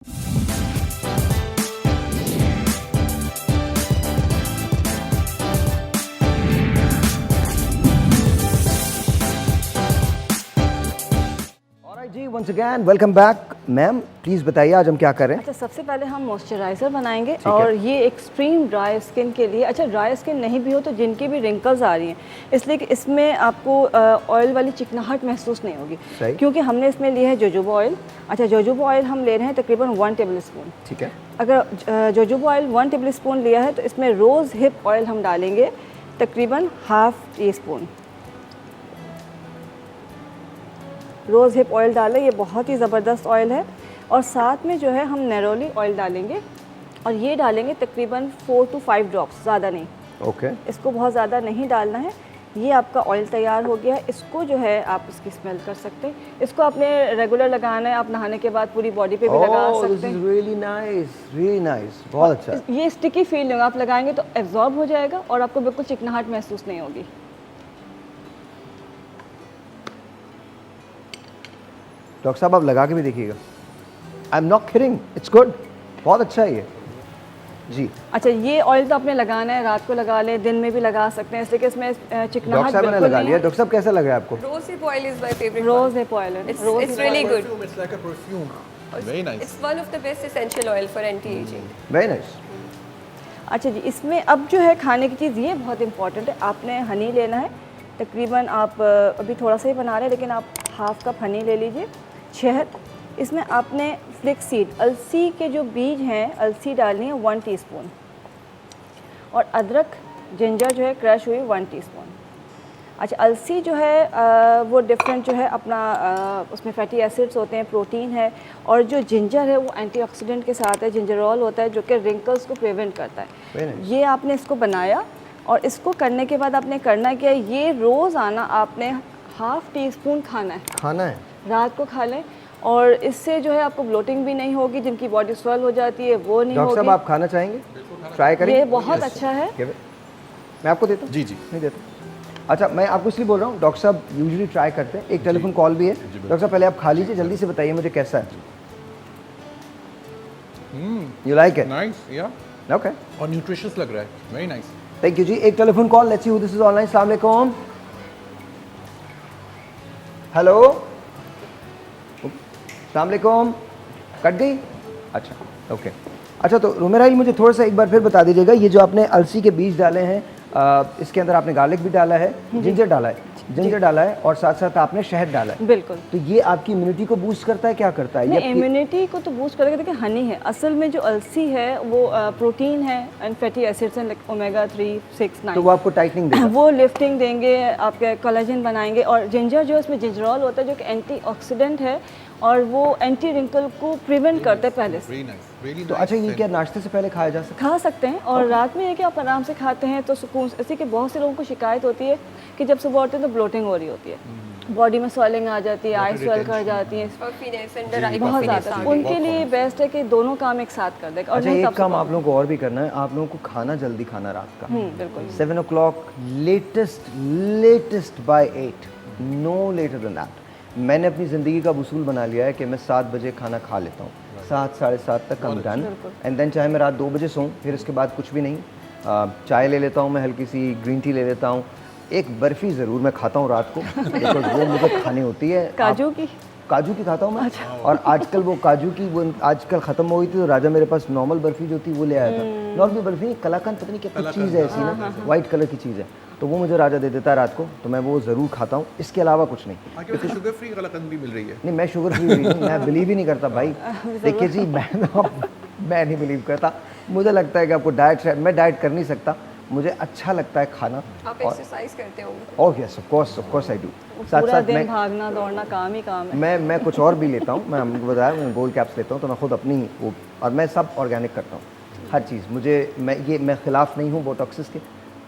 Ji once again welcome back. Ma'am please बताइए आज हम क्या कर रहे हैं। अच्छा, सबसे पहले हम मॉइस्चराइज़र बनाएंगे और ये एक्सट्रीम ड्राई स्किन के लिए। अच्छा, ड्राई स्किन नहीं भी हो तो जिनकी भी रिंकल्स आ रही हैं, इसलिए कि इसमें आपको ऑयल वाली चिकनाहट महसूस नहीं होगी, क्योंकि हमने इसमें लिया है जोजोबा ऑयल। अच्छा, जोजोबा ऑयल हम ले रहे हैं तकरीबन 1 टेबल स्पून। ठीक है। अगर जोजोबा ऑयल 1 टेबल स्पून लिया है तो इसमें रोज़ हिप ऑयल हम डालेंगे तकरीबन ½ teaspoon. Rose hip oil डालें, ये बहुत ही ज़बरदस्त ऑयल है। और साथ में जो है हम नेरोली ऑयल डालेंगे और ये डालेंगे तकरीबन 4 to 5 ड्रॉप्स, ज़्यादा नहीं। ओके। इसको बहुत ज़्यादा नहीं डालना है। ये आपका ऑयल तैयार हो गया है। इसको जो है आप इसकी स्मेल कर सकते हैं। इसको आपने रेगुलर लगाना है, आप नहाने के बाद पूरी बॉडी पे भी लगा सकते हैं। रियली नाइस, रियली नाइस, बहुत अच्छा। ये स्टिकी फील होगा, आप लगाएंगे तो एब्जॉर्ब हो जाएगा और आपको बिल्कुल चिकनाहट महसूस नहीं होगी। डॉक्टर साहब आप लगा के भी देखिएगा। आई am not kidding, it's good, बहुत अच्छा है ये जी। अच्छा, ये ऑयल तो आपने लगाना है, रात को लगा लें, दिन में भी लगा सकते हैं, इसलिए कि इसमें चिकनाहट डॉक्टर साहब ने लगा लिया। डॉक्टर साहब कैसा लग रहा है आपको? Rose hip oil is my favorite. Rose hip oil है। It's really good. It's like a perfume. Very nice. It's one of the best essential oil for anti-aging. Very nice. अच्छा जी, इसमें अब जो है खाने की चीज़ ये बहुत इंपॉर्टेंट है। आपने हनी लेना है, तकरीबन आप अभी थोड़ा सा ही बना रहे हैं लेकिन आप ½ कप हनी ले लीजिए। शहद, इसमें आपने फ्लेक्स सीड, अलसी के जो बीज हैं, अलसी डालनी है 1 टीस्पून। और अदरक, जिंजर जो है क्रश हुई 1 टीस्पून। अच्छा, अलसी जो है वो डिफरेंट जो है अपना उसमें फैटी एसिड्स होते हैं, प्रोटीन है। और जो जिंजर है वो एंटीऑक्सीडेंट के साथ है, जिंजरॉल होता है जो कि रिंकल्स को प्रिवेंट करता है। ये आपने इसको बनाया और इसको करने के बाद आपने करना क्या है, ये रोज़ाना आपने ½ टीस्पून खाना है, रात को खा लें। और इससे जो है आपको ब्लोटिंग भी नहीं होगी, जिनकी बॉडी स्वेल हो जाती है वो नहीं होगी। डॉक्टर साहब आप खाना चाहेंगे? ट्राई करें, ये बहुत अच्छा है। मैं आपको देता हूँ? जी जी नहीं देता। अच्छा, मैं आपको इसलिए बोल रहा हूँ, डॉक्टर साहब यूजुअली ट्राई करते हैं। एक टेलीफोन कॉल भी है। डॉक्टर साहब पहले आप खा लीजिए, जल्दी से बताइए मुझे कैसा है। You like it? नाइस, या ओके। और न्यूट्रिशियस लग रहा है। Very nice. थैंक यू जी। एक telephone call, let's see who this is online. अस्सलाम वालेकुम। हेलो, अस्सलाम वालेकुम। कट गई? अच्छा, ओके। अच्छा, तो रुमेराइल मुझे थोड़ा सा एक बार फिर बता दीजिएगा, ये जो आपने अलसी के बीज डाले हैं, इसके अंदर आपने गार्लिक भी डाला है, जिंजर डाला है और साथ साथ आपने शहद डाला है। बिल्कुल। तो ये आपकी इम्यूनिटी को बूस्ट करता है, क्या करता है? नहीं, इम्यूनिटी को तो बूस्ट करेगा। देखिए, हनी है असल में, जो अलसी है वो प्रोटीन है एंड फैटी एसिड्स हैं, लाइक ओमेगा 3, 6, 9। तो वो आपको टाइटनिंग देगा, वो लिफ्टिंग देंगे, आपके कोलेजन बनाएंगे। और जिंजर जो है उसमें जिंजरॉल होता है जो कि एंटीऑक्सीडेंट है और वो एंटी रिंकल को प्रिवेंट करता है पहले से। वेरी नाइस, वेरी तो अच्छा, ये क्या नाश्ते से पहले खाया जा सकता खा सकते हैं। और रात में ये कि आप आराम से खाते हैं तो सुकून। ऐसे कि बहुत से लोगों को शिकायत होती है कि जब सुबह उठते हैं तो ब्लोटिंग हो रही होती है, बॉडी में स्वेलिंग आ जाती है, आई स्वेल कर जाती है Puffiness and the eye बहुत puffiness ज़्यादा। आ गई। उनके लिए बेस्ट है कि दोनों काम एक साथ कर देगा। और अच्छा, नहीं तो एक आप काम सुबह- आप लोगों को और भी करना है, आप लोगों को खाना जल्दी खाना रात का। बिल्कुल। 7 o'clock latest by 8, no later than that. मैंने अपनी ज़िंदगी का उसूल बना लिया है कि मैं 7 बजे खाना खा लेता हूँ, 7 साढ़े 7 तक कम डन। एंड देन चाहे मैं रात 2 बजे सोऊं, फिर इसके बाद कुछ भी नहीं। चाय ले लेता हूँ मैं, हल्की सी ग्रीन टी ले लेता हूँ, एक बर्फ़ी ज़रूर मैं खाता हूँ रात को, बिकॉज वो मुझे खानी होती है। काजू की खाता हूँ मैं। अच्छा। और आजकल वो काजू की वो आजकल ख़त्म हो गई थी, तो राजा मेरे पास नॉर्मल बर्फ़ी जो थी वो ले आया था। नॉर्मल बर्फ़ी नहीं, कलाकंद पता नहीं क्या कुछ चीज़ है ऐसी ना, वाइट कलर की चीज़ है, तो वो मुझे राजा दे देता है रात को, तो मैं वो ज़रूर खाता हूँ। इसके अलावा कुछ नहीं। आगे वैसे शुगर फ्री कलाकंद भी मिल रही है। नहीं, मैं शुगर फ्री नहीं, मैं बिलीव ही नहीं करता भाई। देखिए जी, मैं नहीं बिलीव करता। मुझे लगता है कि आपको मैं डाइट कर नहीं सकता, मुझे अच्छा लगता है खाना। आप एक्सरसाइज करते होंगे? Oh yes, of course I do. साथ पूरा साथ दिन मैं भागना दौड़ना काम ही काम है। मैं कुछ और भी लेता हूँ। मैं आपको बताया, मैं गोल्ड कैप्स लेता हूँ, तो मैं खुद अपनी वो, और मैं सब ऑर्गेनिक करता हूँ, हर चीज़। मैं खिलाफ नहीं हूँ बोटॉक्सिस के,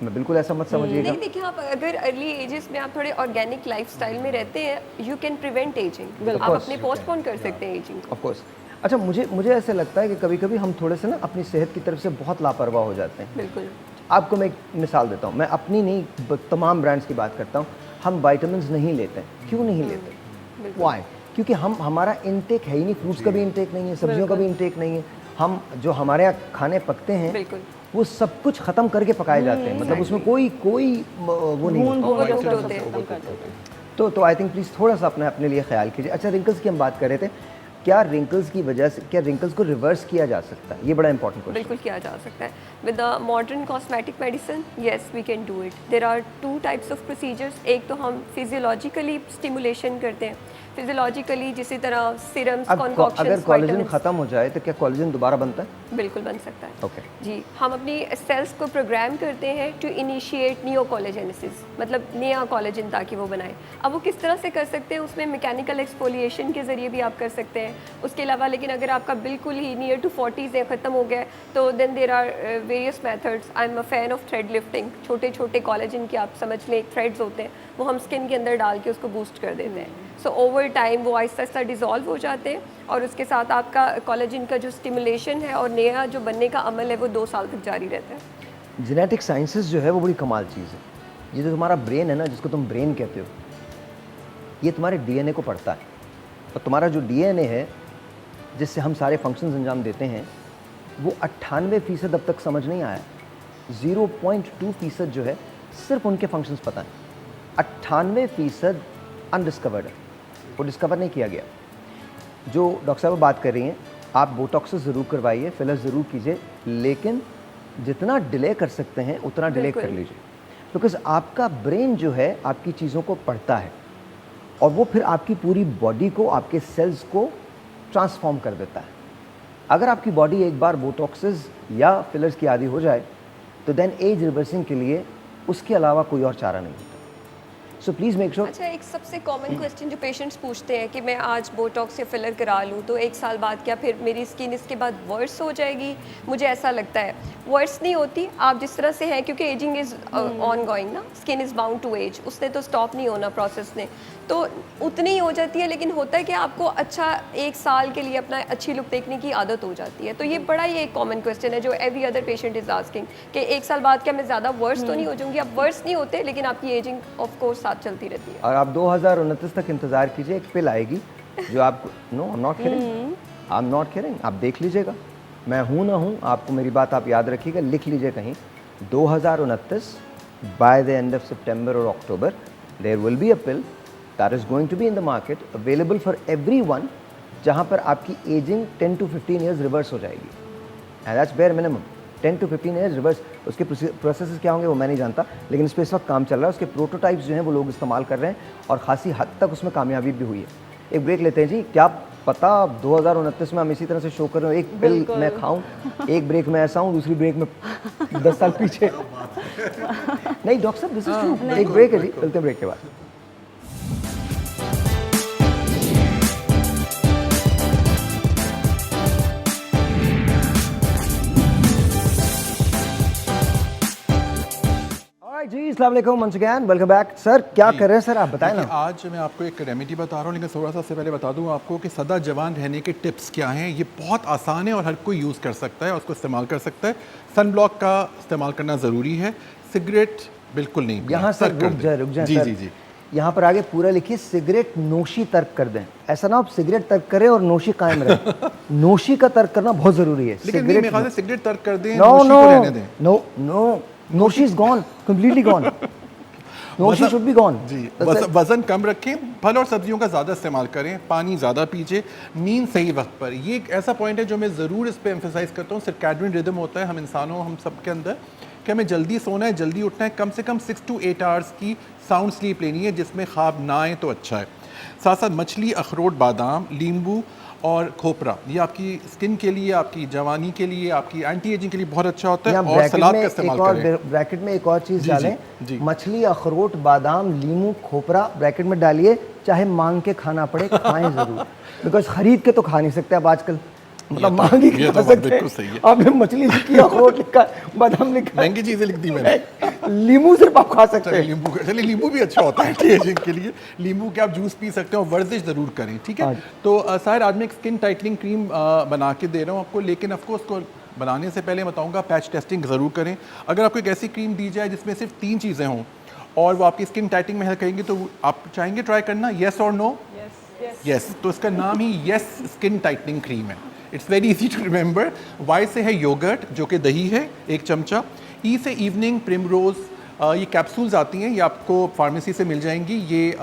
मैं बिल्कुल ऐसा मत समझिएगा। नहीं, देखिए, आप अगर अर्ली एजेस में आप थोड़े ऑर्गेनिक लाइफस्टाइल में रहते हैं, यू कैन प्रिवेंट एजिंग। आप अपने पोस्टपोन कर सकते हैं एजिंग को। Of course. अच्छा, मुझे ऐसे लगता है कि कभी कभी हम थोड़े से ना अपनी सेहत की तरफ से बहुत लापरवाह हो जाते हैं। बिल्कुल। आपको मैं एक मिसाल देता हूँ, मैं अपनी नहीं तमाम ब्रांड्स की बात करता हूँ। हम विटामिन्स नहीं लेते हैं, क्यों नहीं लेते? वाई? क्योंकि हमारा इनटेक है ही नहीं, फ्रूट्स का भी इनटेक नहीं है, सब्जियों का भी इनटेक नहीं है। हम जो हमारे यहाँ खाने पकते हैं बिल्कुल वो सब कुछ ख़त्म करके पकाए जाते हैं, मतलब उसमें कोई वो नहीं होता। तो आई थिंक प्लीज़ थोड़ा सा अपने लिए ख्याल कीजिए। अच्छा, रिंकल्स की हम बात कर रहे थे, क्या रिंकल्स की वजह से क्या रिंकल्स को रिवर्स किया जा सकता है? ये बड़ा इंपॉर्टेंट क्वेश्चन। बिल्कुल किया जा सकता है with the modern cosmetic medicine. Yes, we can do it. There are 2 types of procedures. एक तो हम फिजियोलॉजिकली स्टिमुलेशन करते हैं, फिजियोलॉजिकली जिसी तरह सीरम्स, कॉन्कॉक्शंस। अगर कोलेजन ख़त्म हो जाए तो क्या कोलेजन दोबारा बनता है? बिल्कुल बन सकता है। ओके जी, हम अपनी सेल्स को प्रोग्राम करते हैं टू इनिशिएट नियो कोलेजेनेसिस, मतलब नया कोलेजन ताकि वो बनाए। अब वो किस तरह से कर सकते हैं, उसमें मैकेनिकल एक्सफोलिएशन के ज़रिए भी आप कर सकते हैं। उसके अलावा लेकिन अगर आपका बिल्कुल ही नियर टू 40s है, ख़त्म हो गया, तो then there are various methods. I am a fan of thread lifting. छोटे छोटे कोलेजन के आप समझ लें थ्रेड्स होते हैं, वो हम स्किन के अंदर डाल के उसको बूस्ट कर देते हैं। सो ओवर टाइम वो आहिस्ता आहिस्ता डिज़ोल्व हो जाते हैं और उसके साथ आपका कोलेजन का जो स्टिमुलेशन है और नया जो बनने का अमल है वो 2 साल तक जारी रहता है। जेनेटिक साइंसेस जो है वो बड़ी कमाल चीज़ है। ये जो तुम्हारा ब्रेन है ना, जिसको तुम ब्रेन कहते हो, ये तुम्हारे डीएनए को पढ़ता है। और तुम्हारा जो डीएनए है जिससे हम सारे फंक्शंस अंजाम देते हैं, वो 98% अब तक समझ नहीं आया। 0.2% जो है सिर्फ उनके फंक्शंस पता है। 98% अनडिस्कवर्ड है, वो डिस्कवर नहीं किया गया। जो डॉक्टर साहब बात कर रही हैं, आप बोटॉक्स ज़रूर करवाइए, फिलर ज़रूर कीजिए, लेकिन जितना डिले कर सकते हैं उतना डिले कर लीजिए, बिकॉज आपका ब्रेन जो है आपकी चीज़ों को पढ़ता है और वो फिर आपकी पूरी बॉडी को, आपके सेल्स को ट्रांसफॉर्म कर देता है। अगर आपकी बॉडी एक बार बोटॉक्सेस या फिलर्स की आदी हो जाए तो देन एज रिवर्सिंग के लिए उसके अलावा कोई और चारा नहीं होता। So please make sure. अच्छा, एक सबसे कॉमन क्वेश्चन जो पेशेंट्स पूछते हैं कि मैं आज बोटॉक्स या फिलर करा लूँ तो 1 साल बाद क्या फिर मेरी स्किन इसके बाद वर्स हो जाएगी? मुझे ऐसा लगता है वर्स नहीं होती। आप जिस तरह से हैं, क्योंकि एजिंग इज़ ऑन गोइंग ना, skin is bound to age, उसने तो स्टॉप नहीं होना प्रोसेस ने, तो उतनी ही हो जाती है। लेकिन होता है कि आपको अच्छा 1 साल के लिए अपना अच्छी लुक देखने की आदत हो जाती है। तो ये बड़ा ही एक कॉमन क्वेश्चन है जो every other patient is asking कि 1 साल बाद क्या मैं ज़्यादा वर्स तो नहीं हो जाऊँगी? आप वर्स नहीं होते, लेकिन आपकी एजिंग ऑफ कोर्स साथ चलती रहती है। और आप 2029 तक इंतज़ार कीजिए, एक पिल आएगी जो आपको, no I am not kidding, I am not kidding, आप देख लीजिएगा, मैं हूँ ना हूँ, आपको मेरी बात आप याद रखिएगा, लिख लीजिए कहीं, 2029 बाय द एंड ऑफ सितंबर और अक्टूबर there will be a pill that is going to be in the market available for everyone, जहाँ पर आपकी एजिंग 10 to 15 ईयर्स रिवर्स हो जाएगी। And that's bare minimum 10 to 15 years reverse. उसके processes क्या होंगे वो मैं नहीं जानता, लेकिन इस पर इस वक्त काम चल रहा है। उसके प्रोटोटाइप्स जो हैं वो लोग इस्तेमाल कर रहे हैं और ख़ासी हद तक उसमें कामयाबी भी हुई है। एक ब्रेक लेते हैं जी, क्या पता 2029 में हम इसी तरह से शो कर रहे हो, एक पिल मैं खाऊं, एक ब्रेक में ऐसा हूं, दूसरी ब्रेक में 10 साल पीछे। नहीं डॉक्टर साहब, दिस इज ट्रू। एक ब्रेक है जी, चलते हैं ब्रेक के बाद। जी अस्सलाम वालेकुम, once again welcome back. Sir क्या कर रहे हैं सर, आप बताएं ना। आज मैं आपको एक रेमेडी बता रहा हूँ, लेकिन थोड़ा सा से पहले बता दूँ आपको कि सदा जवान रहने के टिप्स क्या हैं। ये बहुत आसान है और हर कोई यूज़ कर सकता है और उसको इस्तेमाल कर सकता है। सन ब्लॉक का इस्तेमाल करना ज़रूरी है, सिगरेट बिल्कुल नहीं। यहाँ सर रुक जाए जी सर। जी जी, यहाँ पर आगे पूरा लिखिए सिगरेट नोशी तर्क कर दें। ऐसा ना आप सिगरेट तर्क करें और नोशी कायम रहे। नोशी का तर्क करना बहुत ज़रूरी है। लेकिन मेरे ख्याल से सिगरेट तर्क कर दें, नो नोशी नो को रहने दें। नो नो, नोशी इज गॉन, कंप्लीटली गॉन। नोशी शुड बी गॉन। जी, वज़न कम रखें, फल और सब्जियों का ज़्यादा इस्तेमाल करें, पानी ज़्यादा पीजिए, नींद सही वक्त पर। ये एक ऐसा पॉइंट है जो मैं ज़रूर इस पर एम्फेसाइज करता हूँ। सर्कैडियन रिदम होता है हम इंसानों, हम सब के अंदर, कि हमें जल्दी सोना है, जल्दी उठना है। कम से कम 6 to 8 आवर्स की साउंड स्लीप लेनी है जिसमें ख्वाब ना आए तो अच्छा है। साथ साथ मछली, अखरोट, बादाम, नींबू और खोपरा, ये आपकी स्किन के लिए, आपकी जवानी के लिए, आपकी एंटी एजिंग के लिए बहुत अच्छा होता है। और सलाद का इस्तेमाल करें। ब्रैकेट में एक और चीज़ डालें, जी। मछली, अखरोट, बादाम, लीमू, खोपरा ब्रैकेट में डालिए, चाहे मांग के खाना पड़े खाएं ज़रूर, बिकॉज खरीद के तो खा नहीं सकते आप आजकल, मतलब मांग ही खा सकते हैं। आपने मछली लिखी, अखरोट लिखा, बादाम लिखा, महंगी चीज़ें लिख दी मैंने। लीमू सिर्फ आप खा सकते हैं। चलिए लींबू भी अच्छा होता है एंटी एजिंग के लिए। लींबू के आप जूस पी सकते हैं और वर्जिश ज़रूर करें, ठीक है। तो साहिर, आज मैं एक स्किन टाइटनिंग क्रीम बना के दे रहा हूँ आपको, लेकिन ऑफकोर्स उसको बनाने से पहले बताऊँगा पैच टेस्टिंग ज़रूर करें। अगर आपको एक ऐसी क्रीम दी जाए जिसमें सिर्फ 3 चीज़ें हों और वो आपकी स्किन टाइटनिंग में हेल्प करेंगी, तो आप चाहेंगे ट्राई करना, येस और नो? यस तो इसका नाम ही यस स्किन टाइटनिंग क्रीम है। It's very easy to remember. Y से है योगर्ट जो कि दही है 1 चमचा। ई से इवनिंग प्रिमरोज़, ये कैप्सूल्स आती हैं, ये आपको फार्मेसी से मिल जाएंगी। ये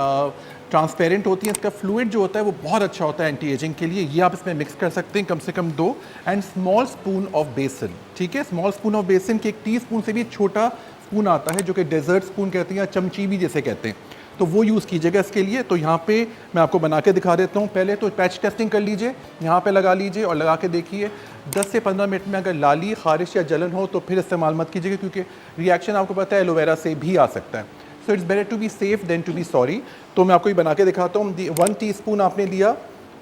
ट्रांसपेरेंट होती हैं, इसका फ्लूइड जो होता है वो बहुत अच्छा होता है एंटी एजिंग के लिए। ये आप इसमें मिक्स कर सकते हैं कम से कम 2। एंड स्मॉल स्पून ऑफ बेसन, ठीक है, स्मॉल स्पून ऑफ बेसन के 1 टीस्पून से भी छोटा स्पून आता है जो कि डेजर्ट स्पून कहते हैं या चमची भी जिसे कहते हैं, तो वो यूज़ कीजिएगा इसके लिए। तो यहाँ पे मैं आपको बना के दिखा देता हूँ। पहले तो पैच टेस्टिंग कर लीजिए, यहाँ पे लगा लीजिए और लगा के देखिए 10 से 15 मिनट में अगर लाली, खारिश या जलन हो तो फिर इस्तेमाल मत कीजिएगा, क्योंकि रिएक्शन आपको पता है एलोवेरा से भी आ सकता है। So it's better to be safe than to be sorry. तो मैं आपको ये बना के दिखाता हूँ। 1 टीस्पून आपने लिया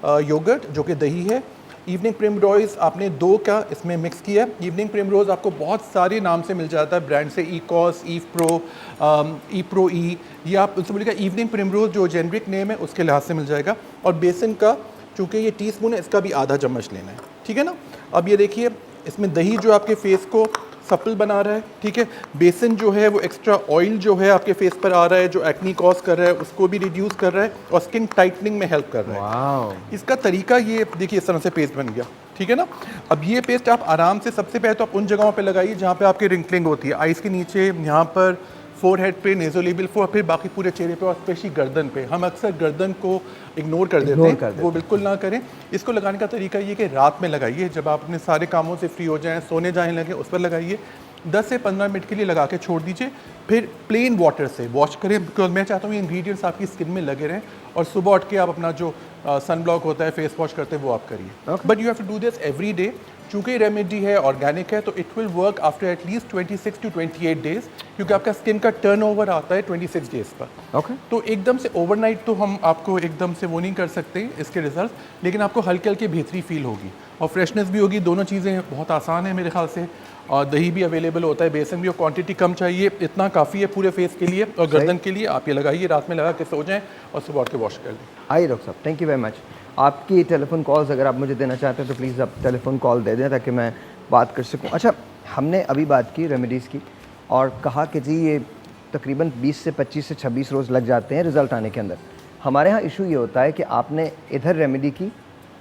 योगर्ट जो कि दही है। इवनिंग प्रिमरोज़ आपने 2 का इसमें मिक्स किया। इवनिंग प्रिमरोज़ आपको बहुत सारे नाम से मिल जाता है ब्रांड से, ईकॉस, ईव प्रो, ई प्रो ई, या आप उससे बोलिएगा इवनिंग प्रिमरोज़ जो जेनरिक नेम है उसके लिहाज से मिल जाएगा। और बेसन का चूँकि ये टीस्पून है, इसका भी आधा चम्मच लेना है, ठीक है ना। अब ये देखिए इसमें दही जो आपके फेस को सप्पल बना रहा है, ठीक है। बेसन जो है वो एक्स्ट्रा ऑयल जो है आपके फेस पर आ रहा है, जो एक्नी कॉज कर रहा है उसको भी रिड्यूस कर रहा है और स्किन टाइटनिंग में हेल्प कर रहा है। वाह, इसका तरीका ये देखिए, इस तरह से पेस्ट बन गया, ठीक है ना। अब ये पेस्ट आप आराम से, सबसे पहले तो आप उन जगहों पे लगाइए जहाँ पे आपकी रिंकलिंग होती है, आइज़ के नीचे, यहाँ पर फोरहेड पे, नेज़ोलेबियल पे, और फिर बाकी पूरे चेहरे पे और स्पेशली गर्दन पे। हम अक्सर गर्दन को इग्नोर कर देते हैं, वो बिल्कुल ना करें। इसको लगाने का तरीका ये कि रात में लगाइए, जब आप अपने सारे कामों से फ्री हो जाएं, सोने जाने लगे, उस पर लगाइए। 10 से 15 मिनट के लिए लगा के छोड़ दीजिए, फिर प्लेन वाटर से वॉश करें, बिकॉज मैं चाहता हूँ ये इंग्रेडिएंट्स आपकी स्किन में लगे रहें। और सुबह उठ के आप अपना जो सन ब्लॉक होता है, फेस वॉश करते हैं, वो आप करिए। But you have to do this every day. चूँकि रेमेडी है, ऑर्गेनिक है, तो it will work after at least 26 to 28 days, क्योंकि आपका स्किन का टर्नओवर आता है 26 डेज पर। ओके। तो एकदम से ओवरनाइट तो हम आपको एकदम से वो नहीं कर सकते इसके रिजल्ट, लेकिन आपको हल्की हल्की बेहतरी फील होगी और फ्रेशनेस भी होगी। दोनों चीज़ें बहुत आसान है मेरे ख्याल से। और दही भी अवेलेबल होता है, बेसन भी, और क्वांटिटी कम चाहिए, इतना काफ़ी है पूरे फेस के लिए और गर्दन के लिए। आप ये लगाइए, रात में लगा के सो जाएं और सुबह उठ के वॉश कर लें। आइए डॉक्टर साहब, थैंक यू वेरी मच। आपकी टेलीफोन कॉल्स अगर आप मुझे देना चाहते हैं तो प्लीज़ आप टेलीफोन कॉल दे दें ताकि मैं बात कर सकूं। अच्छा, हमने अभी बात की रेमेडीज़ की और कहा कि जी ये तकरीबन 20 से 25 से 26 रोज़ लग जाते हैं रिज़ल्ट आने के अंदर। हमारे यहाँ इशू ये होता है कि आपने इधर रेमेडी की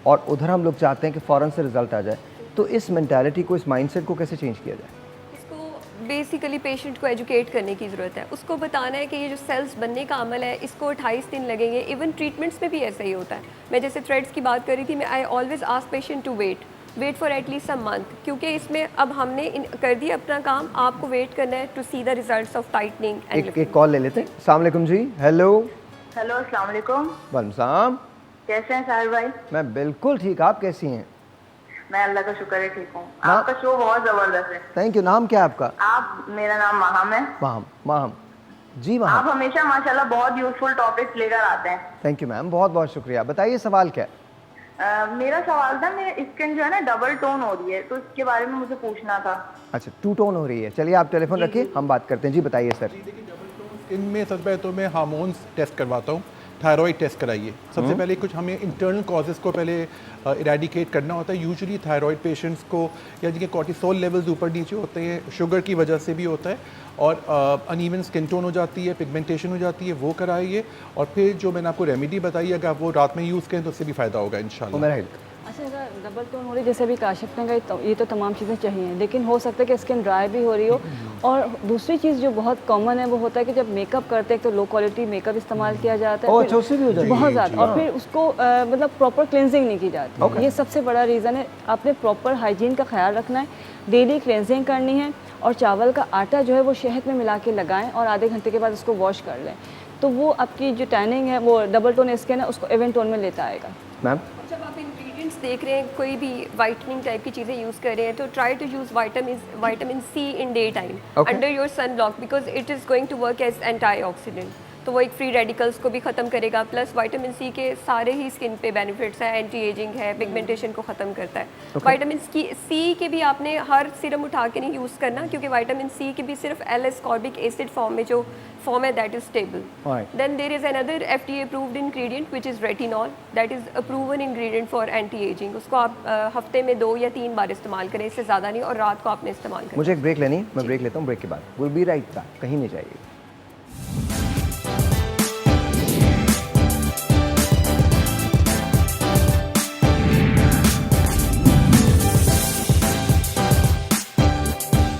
और उधर हम लोग चाहते हैं कि फ़ौरन से रिज़ल्ट आ जाए। तो इस मेंटालिटी को, इस माइंडसेट को कैसे चेंज किया जाए? इसको बेसिकली पेशेंट को एजुकेट करने की ज़रूरत है। उसको बताना है कि ये जो सेल्स बनने का अमल है, इसको 28 दिन लगेंगे। इवन ट्रीटमेंट्स में भी ऐसा ही होता है। मैं जैसे थ्रेड्स की बात कर रही थी, मैं I always ask patient to wait for at least a month, क्योंकि इसमें अब हमने कर दिया अपना काम, आपको वेट करना है to see the results of tightening and एक कॉल ले लेते हैं। अस्सलाम वालेकुम जी। हेलो। हेलो, अस्सलाम वालेकुम। वालेकुम सलाम। कैसे हैं साहिर भाई? मैं बिल्कुल ठीक, आप कैसी हैं? मैं अल्लाह का शुक्र है ठीक हूँ। आपका शो बहुत ज़बरदस्त है। Thank you. नाम क्या है आपका? मेरा नाम माहम है। माहम जी। माहम, आप हमेशा माशाल्लाह बहुत यूजफुल टॉपिक्स लेकर आते हैं। थैंक यू मैम, बहुत बहुत शुक्रिया। बताइए सवाल क्या है? मेरा सवाल था, मेरी स्किन जो है ना डबल टोन हो रही है, तो इसके बारे में मुझे पूछना था। अच्छा, 2 टोन हो रही है। चलिए आप टेलीफोन रखिए, हम बात करते हैं। जी बताइए सर। स्किन में सबसे पहले तो मैं हार्मोन्स टेस्ट करवाता हूँ। थायराइड टेस्ट कराइए सबसे पहले। कुछ हमें इंटरनल कॉजेज़ को पहले इरेडिकेट करना होता है। यूजुअली थायराइड पेशेंट्स को, या जिनके कॉर्टिसोल लेवल्स ऊपर नीचे होते हैं, शुगर की वजह से भी होता है, और अनइवन स्किन टोन हो जाती है, पिगमेंटेशन हो जाती है, वो कराइए। और फिर जो मैंने आपको रेमेडी बताई, अगर आप वो रात में यूज़ करें तो उससे भी फ़ायदा होगा इंशाल्लाह। अच्छा, अगर डबल टोन हो रही है, जैसे अभी काशिफ ने कहा, ये तो तमाम चीज़ें चाहिए, लेकिन हो सकता है कि स्किन ड्राई भी हो रही हो। और दूसरी चीज़ जो बहुत कॉमन है वो होता है कि जब मेकअप करते हैं तो लो क्वालिटी मेकअप इस्तेमाल किया जाता है, अच्छा, उससे भी हो जाती है बहुत ज़्यादा, और फिर उसको मतलब प्रॉपर क्लेंजिंग नहीं की जाती। ये सबसे बड़ा रीज़न है। आपने प्रॉपर हाइजीन का ख्याल रखना है, डेली क्लेंजिंग करनी है, और चावल का आटा जो है वो शहद में मिला के लगाएं और आधे घंटे के बाद उसको वॉश कर लें, तो वो आपकी जो टैनिंग है, वो डबल टोन स्किन है, उसको इवन टोन में लेता आएगा। मैम, जब आप इंग्रेडिएंट्स देख रहे हैं, कोई भी वाइटनिंग टाइप की चीज़ें यूज़ कर रहे हैं, तो try to use vitamin C in day time under your sun block, because it is going to work as antioxidant. तो वो एक फ्री रेडिकल्स को भी ख़त्म करेगा, प्लस विटामिन सी के सारे ही स्किन पे बेनिफिट्स हैं। एंटी एजिंग है, पिगमेंटेशन को ख़त्म करता है। विटामिन सी के भी आपने हर सीरम उठा के नहीं यूज़ करना, क्योंकि विटामिन सी के भी सिर्फ एल-एस्कॉर्बिक एसिड फॉर्म में जो फॉर्म है, that is stable. Then there is another FDA approved ingredient which is retinol, that is a proven ingredient for anti ageing. उसको आप हफ्ते में 2 या 3 बार इस्तेमाल करें, इससे ज़्यादा नहीं, और रात को आपने इस्तेमाल करें। मुझे एक ब्रेक लेनी, मैं ब्रेक लेता हूँ। ब्रेक के बाद विल बी राइट बैक, कहीं नहीं जाइए।